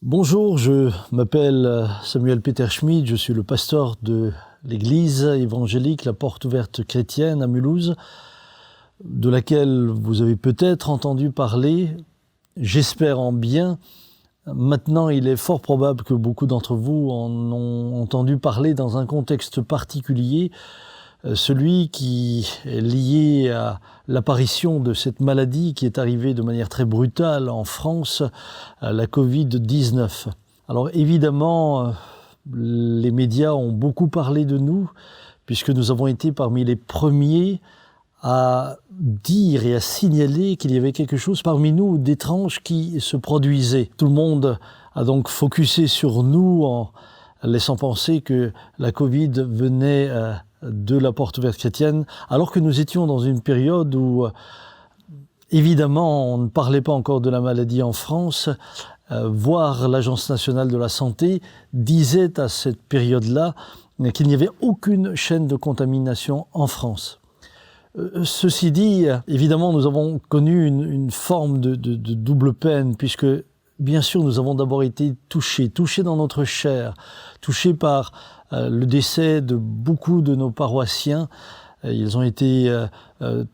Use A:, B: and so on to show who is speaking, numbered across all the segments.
A: Bonjour, je m'appelle Samuel Peter Schmid, je suis le pasteur de l'église évangélique La Porte Ouverte Chrétienne à Mulhouse, de laquelle vous avez peut-être entendu parler, j'espère en bien. Maintenant, il est fort probable que beaucoup d'entre vous en ont entendu parler dans un contexte particulier, celui qui est lié à l'apparition de cette maladie qui est arrivée de manière très brutale en France, la Covid-19. Alors évidemment, les médias ont beaucoup parlé de nous, puisque nous avons été parmi les premiers à dire et à signaler qu'il y avait quelque chose parmi nous d'étrange qui se produisait. Tout le monde a donc focusé sur nous en laissant penser que la Covid venait de la Porte Ouverte Chrétienne, alors que nous étions dans une période où, évidemment, on ne parlait pas encore de la maladie en France, voire l'Agence nationale de la santé disait à cette période-là qu'il n'y avait aucune chaîne de contamination en France. Ceci dit, évidemment, nous avons connu une forme de double peine, puisque bien sûr, nous avons d'abord été touchés dans notre chair, touchés par le décès de beaucoup de nos paroissiens. Ils ont été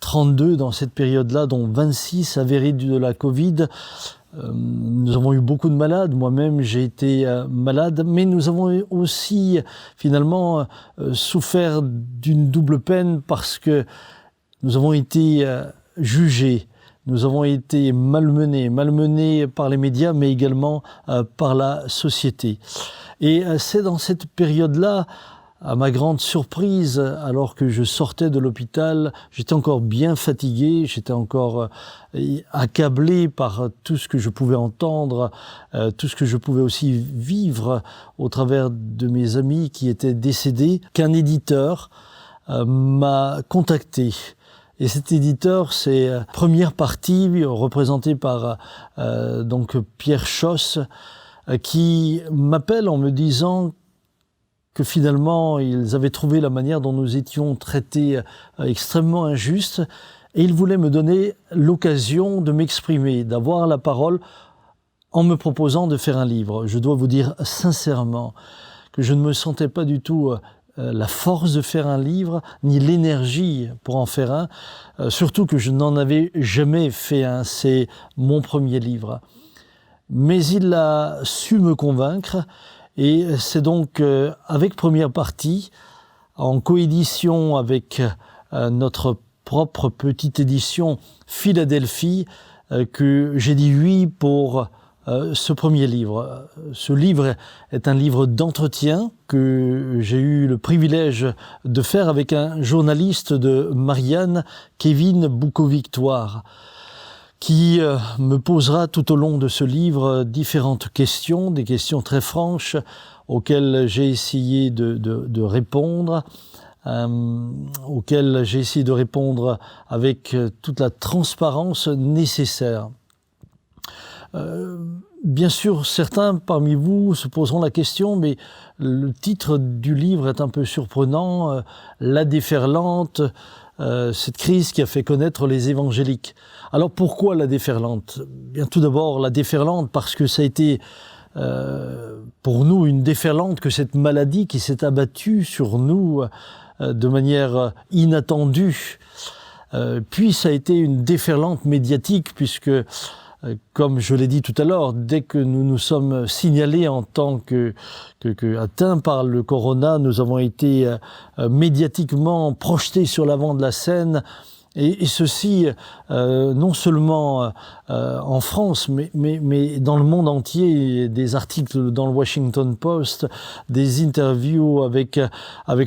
A: 32 dans cette période-là, dont 26 avérés de la Covid. Nous avons eu beaucoup de malades, moi-même j'ai été malade, mais nous avons aussi finalement souffert d'une double peine parce que nous avons été jugés. Nous avons été malmenés par les médias, mais également par la société. Et c'est dans cette période-là, à ma grande surprise, alors que je sortais de l'hôpital, j'étais encore bien fatigué, j'étais encore accablé par tout ce que je pouvais entendre, tout ce que je pouvais aussi vivre au travers de mes amis qui étaient décédés, qu'un éditeur m'a contacté. Et cet éditeur, c'est Première Partie, représenté par donc Pierre Schoss, qui m'appelle en me disant que finalement, ils avaient trouvé la manière dont nous étions traités extrêmement injuste, et ils voulaient me donner l'occasion de m'exprimer, d'avoir la parole en me proposant de faire un livre. Je dois vous dire sincèrement que je ne me sentais pas du tout la force de faire un livre, ni l'énergie pour en faire un, surtout que je n'en avais jamais fait un, c'est mon premier livre. Mais il a su me convaincre, et c'est donc avec Première Partie, en coédition avec notre propre petite édition Philadelphie, que j'ai dit oui pour ce premier livre. Ce livre est un livre d'entretien que j'ai eu le privilège de faire avec un journaliste de Marianne, Kevin Boucault-Victoire, qui me posera tout au long de ce livre différentes questions, des questions très franches auxquelles j'ai essayé de répondre, auxquelles j'ai essayé de répondre avec toute la transparence nécessaire. Bien sûr, certains parmi vous se poseront la question, mais le titre du livre est un peu surprenant, La déferlante, cette crise qui a fait connaître les évangéliques. Alors pourquoi la déferlante ? Bien, tout d'abord, la déferlante parce que ça a été pour nous une déferlante que cette maladie qui s'est abattue sur nous de manière inattendue. Puis ça a été une déferlante médiatique puisque comme je l'ai dit tout à l'heure, dès que nous nous sommes signalés en tant que atteints par le corona, nous avons été médiatiquement projetés sur l'avant de la scène, et ceci non seulement en France, mais dans le monde entier, des articles dans le Washington Post, des interviews avec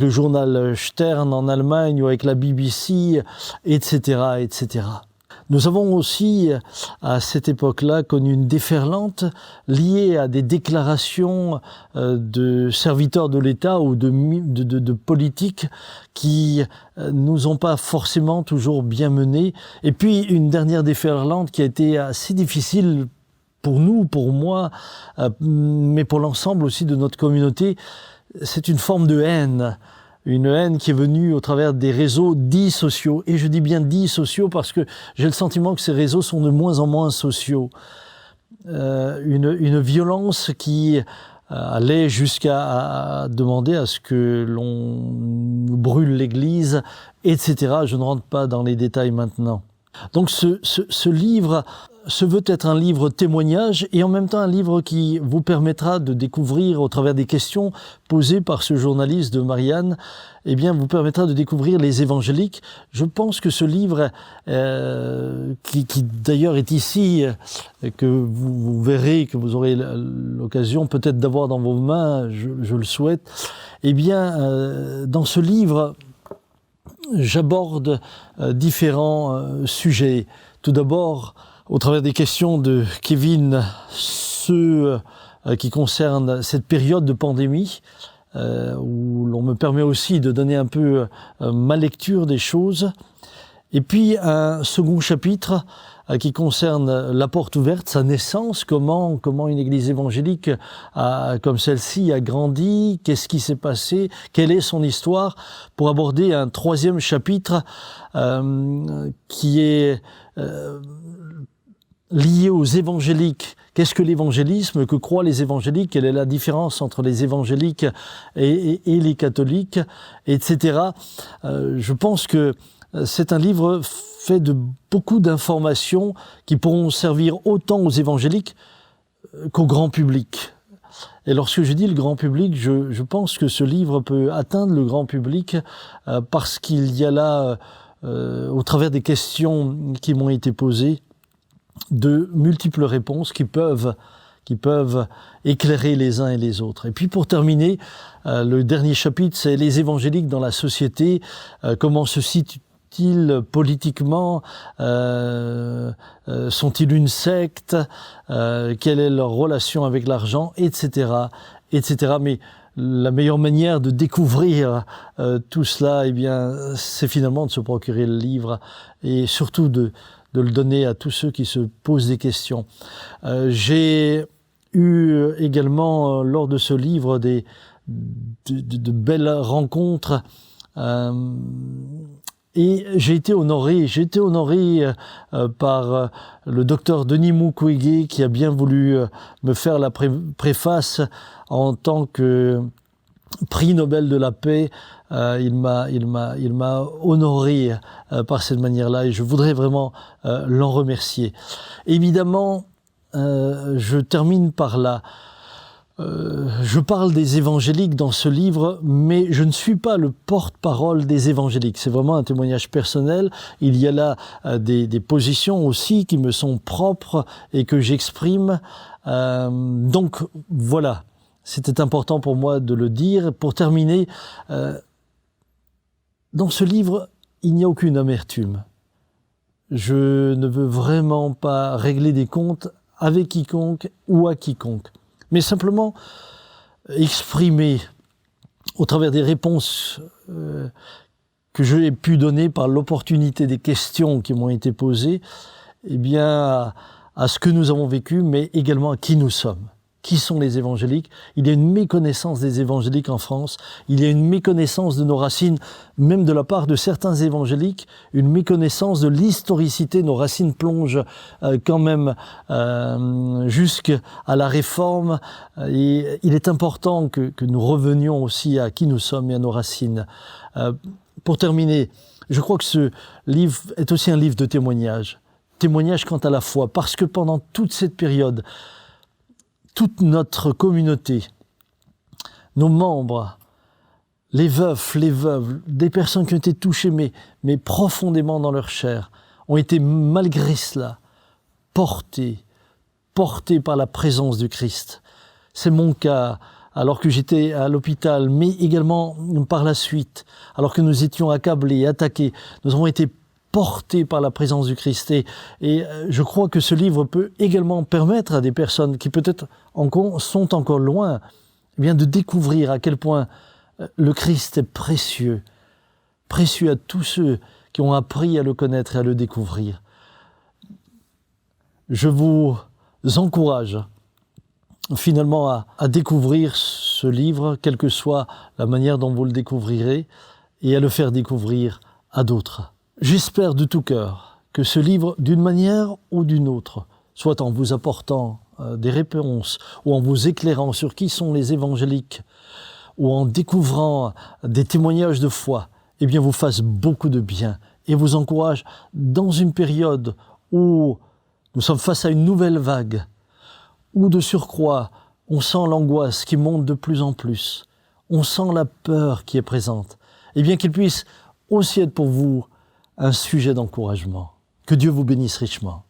A: le journal Stern en Allemagne ou avec la BBC, etc., etc. Nous avons aussi, à cette époque-là, connu une déferlante liée à des déclarations de serviteurs de l'État ou de politiques qui nous ont pas forcément toujours bien menés. Et puis, une dernière déferlante qui a été assez difficile pour nous, pour moi, mais pour l'ensemble aussi de notre communauté, c'est une forme de haine. Une haine qui est venue au travers des réseaux dits sociaux. Et je dis bien dits sociaux parce que j'ai le sentiment que ces réseaux sont de moins en moins sociaux. une violence qui allait jusqu'à demander à ce que l'on brûle l'église, etc. Je ne rentre pas dans les détails maintenant. Donc ce livre se veut être un livre témoignage et en même temps un livre qui vous permettra de découvrir, au travers des questions posées par ce journaliste de Marianne, eh bien, vous permettra de découvrir les évangéliques. Je pense que ce livre, qui d'ailleurs est ici, que vous verrez, que vous aurez l'occasion peut-être d'avoir dans vos mains, je le souhaite, eh bien, dans ce livre, j'aborde différents sujets. Tout d'abord, au travers des questions de Kevin, ceux qui concernent cette période de pandémie, où l'on me permet aussi de donner un peu ma lecture des choses. Et puis un second chapitre qui concerne la porte ouverte, sa naissance, comment une église évangélique comme celle-ci a grandi, qu'est-ce qui s'est passé, quelle est son histoire, pour aborder un troisième chapitre qui est lié aux évangéliques. Qu'est-ce que l'évangélisme? Que croient les évangéliques? Quelle est la différence entre les évangéliques et les catholiques, etc. Je pense que c'est un livre fait de beaucoup d'informations qui pourront servir autant aux évangéliques qu'au grand public. Et lorsque je dis le grand public, je pense que ce livre peut atteindre le grand public parce qu'il y a là, au travers des questions qui m'ont été posées, de multiples réponses qui peuvent éclairer les uns et les autres. Et puis pour terminer, le dernier chapitre, c'est les évangéliques dans la société, comment se situent-ils politiquement, sont-ils une secte, quelle est leur relation avec l'argent, etc., etc. Mais la meilleure manière de découvrir tout cela, eh bien, c'est finalement de se procurer le livre et surtout de le donner à tous ceux qui se posent des questions. J'ai eu également, lors de ce livre, de belles rencontres et j'ai été honoré par le docteur Denis Mukwege qui a bien voulu me faire la préface en tant que prix Nobel de la paix. Il m'a honoré par cette manière-là et je voudrais vraiment l'en remercier. Évidemment, je termine par là. Je parle des évangéliques dans ce livre, mais je ne suis pas le porte-parole des évangéliques. C'est vraiment un témoignage personnel. Il y a là des positions aussi qui me sont propres et que j'exprime. Donc voilà, c'était important pour moi de le dire. Pour terminer, dans ce livre, il n'y a aucune amertume. Je ne veux vraiment pas régler des comptes avec quiconque ou à quiconque, mais simplement exprimer, au travers des réponses que j'ai pu donner par l'opportunité des questions qui m'ont été posées, eh bien, à ce que nous avons vécu, mais également à qui nous sommes. Qui sont les évangéliques? Il y a une méconnaissance des évangéliques en France, il y a une méconnaissance de nos racines, même de la part de certains évangéliques, une méconnaissance de l'historicité. Nos racines plongent quand même jusqu'à la Réforme, et il est important que nous revenions aussi à qui nous sommes et à nos racines. Pour terminer, je crois que ce livre est aussi un livre de témoignage. Témoignage quant à la foi, parce que pendant toute cette période, toute notre communauté, nos membres, les veufs, les veuves, des personnes qui ont été touchées, mais profondément dans leur chair, ont été malgré cela portés par la présence du Christ. C'est mon cas, alors que j'étais à l'hôpital, mais également par la suite, alors que nous étions accablés, attaqués, nous avons été portés par la présence du Christ. Et je crois que ce livre peut également permettre à des personnes qui peut-être sont encore loin, eh bien de découvrir à quel point le Christ est précieux, précieux à tous ceux qui ont appris à le connaître et à le découvrir. Je vous encourage finalement à découvrir ce livre, quelle que soit la manière dont vous le découvrirez, et à le faire découvrir à d'autres. J'espère de tout cœur que ce livre, d'une manière ou d'une autre, soit en vous apportant des réponses, ou en vous éclairant sur qui sont les évangéliques, ou en découvrant des témoignages de foi, eh bien vous fasse beaucoup de bien et vous encourage dans une période où nous sommes face à une nouvelle vague, où de surcroît, on sent l'angoisse qui monte de plus en plus, on sent la peur qui est présente, eh bien qu'il puisse aussi être pour vous un sujet d'encouragement. Que Dieu vous bénisse richement.